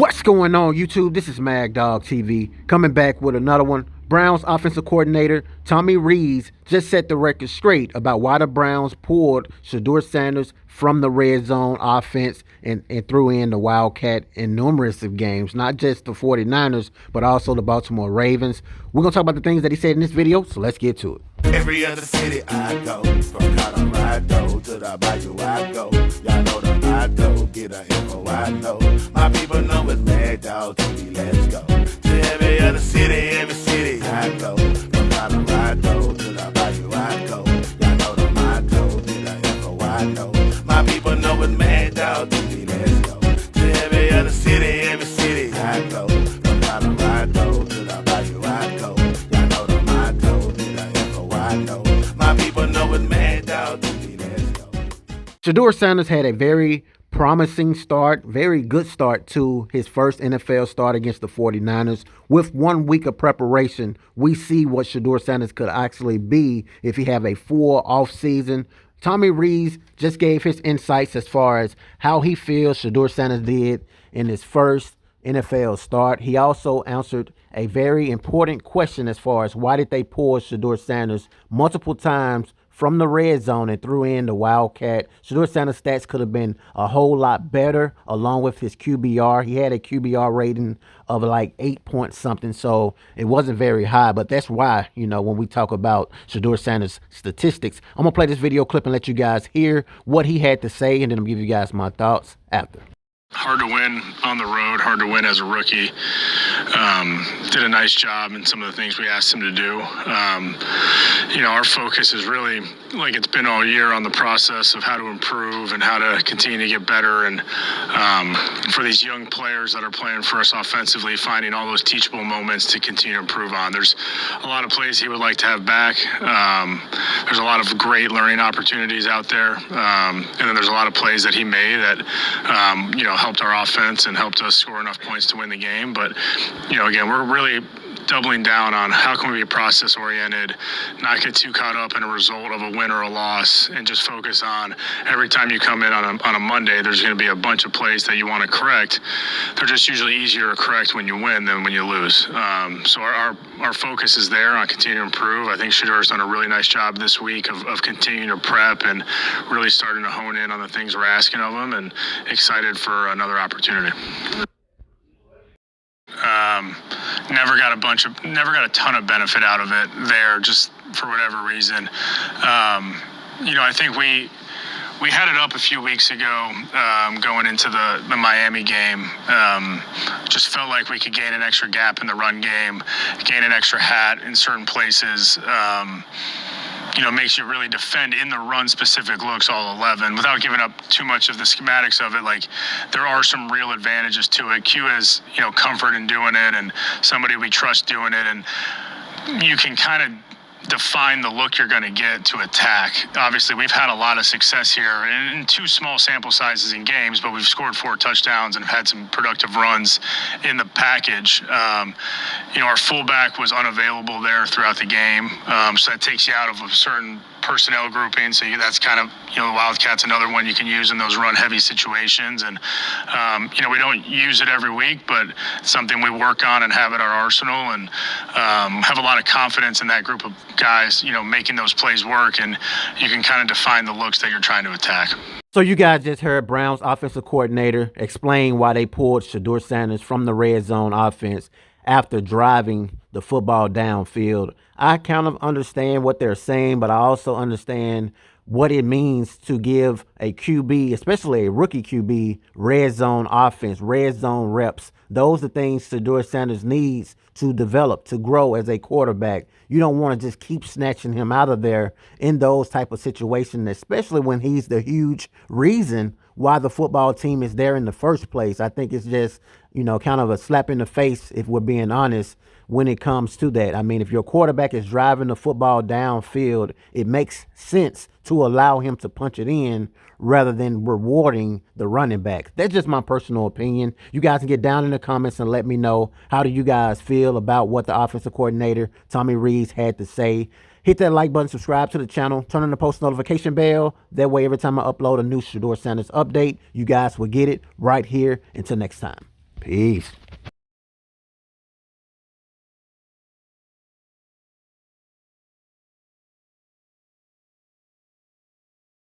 What's going on, YouTube? This is Mad Dog TV coming back with another one. Browns offensive coordinator Tommy Rees just set the record straight about why the Browns pulled Shedeur from the red zone offense and threw in the wildcat in numerous of games, not just the 49ers, but also the Baltimore Ravens. We're going to talk about the things that he said in this video, so let's get to it. Every other city I go, from Colorado to the Bayou I go. Y'all know the motto, get a info I know. My people know it's Mad Dog TV, let's go. To every other city I go, from Colorado to the Bayou I go. Y'all know the motto, get a info I know. My people know it's Mad Dog TV, let's go. To every other city I go, from Colorado to the Bayou I go. Y'all know the motto, get a info I know. My people know it's Mad Dog TV, let's go. Shedeur Sanders had a very promising start, very good start to his first NFL start against the 49ers. With 1 week of preparation, we see what Shedeur Sanders could actually be if he have a full off season. Tommy Rees just gave his insights as far as how he feels Shedeur Sanders did in his first NFL start. He also answered a very important question as far as why did they pull Shedeur Sanders multiple times from the red zone and threw in the wildcat. Shedeur Sanders' stats could have been a whole lot better along with his QBR. He had a QBR rating of like 8 point something, so it wasn't very high, but that's why, when we talk about Shedeur Sanders' statistics, I'm going to play this video clip and let you guys hear what he had to say, and then I'll give you guys my thoughts after. Hard to win on the road, hard to win as a rookie. Did a nice job in some of the things we asked him to do. Our focus is really, like it's been all year, on the process of how to improve and how to continue to get better. And for these young players that are playing for us offensively, finding all those teachable moments to continue to improve on. There's a lot of plays he would like to have back. There's a lot of great learning opportunities out there. And then there's a lot of plays that he made that, helped our offense and helped us score enough points to win the game. But, again, we're really doubling down on how can we be process oriented, not get too caught up in a result of a win or a loss, and just focus on every time you come in on a Monday, there's going to be a bunch of plays that you want to correct. They're just usually easier to correct when you win than when you lose. So our focus is there on continuing to improve. I think Shadeur's done a really nice job this week of continuing to prep and really starting to hone in on the things we're asking of him, and excited for another opportunity. Never got a ton of benefit out of it there, just for whatever reason. I think we had it up a few weeks ago, going into the Miami game. Just felt like we could gain an extra gap in the run game, gain an extra hat in certain places. Makes you really defend in the run specific looks, all 11, without giving up too much of the schematics of it. Like, there are some real advantages to it. Q has, comfort in doing it, and somebody we trust doing it, and you can kind of define the look you're going to get to attack. Obviously, we've had a lot of success here in two small sample sizes in games, but we've scored 4 touchdowns and have had some productive runs in the package. Our fullback was unavailable there throughout the game, so that takes you out of a certain personnel grouping. So that's kind of, the wildcat's another one you can use in those run-heavy situations. And, we don't use it every week, but it's something we work on and have at our arsenal, and have a lot of confidence in that group of guys, making those plays work, and you can kind of define the looks that you're trying to attack. So you guys just heard Browns offensive coordinator explain why they pulled Shedeur Sanders from the red zone offense after driving the football downfield. I kind of understand what they're saying, but I also understand what it means to give a QB, especially a rookie QB, red zone offense, red zone reps. Those are things Shedeur Sanders needs to develop, to grow as a quarterback. You don't want to just keep snatching him out of there in those type of situations, especially when he's the huge reason why the football team is there in the first place. I think it's just, kind of a slap in the face, if we're being honest, when it comes to that. I mean, if your quarterback is driving the football downfield, it makes sense to allow him to punch it in rather than rewarding the running back. That's just my personal opinion. You guys can get down in the comments and let me know, how do you guys feel about what the offensive coordinator, Tommy Rees, had to say. Hit that like button, subscribe to the channel, turn on the post notification bell. That way, every time I upload a new Shedeur Sanders update, you guys will get it right here. Until next time. Peace.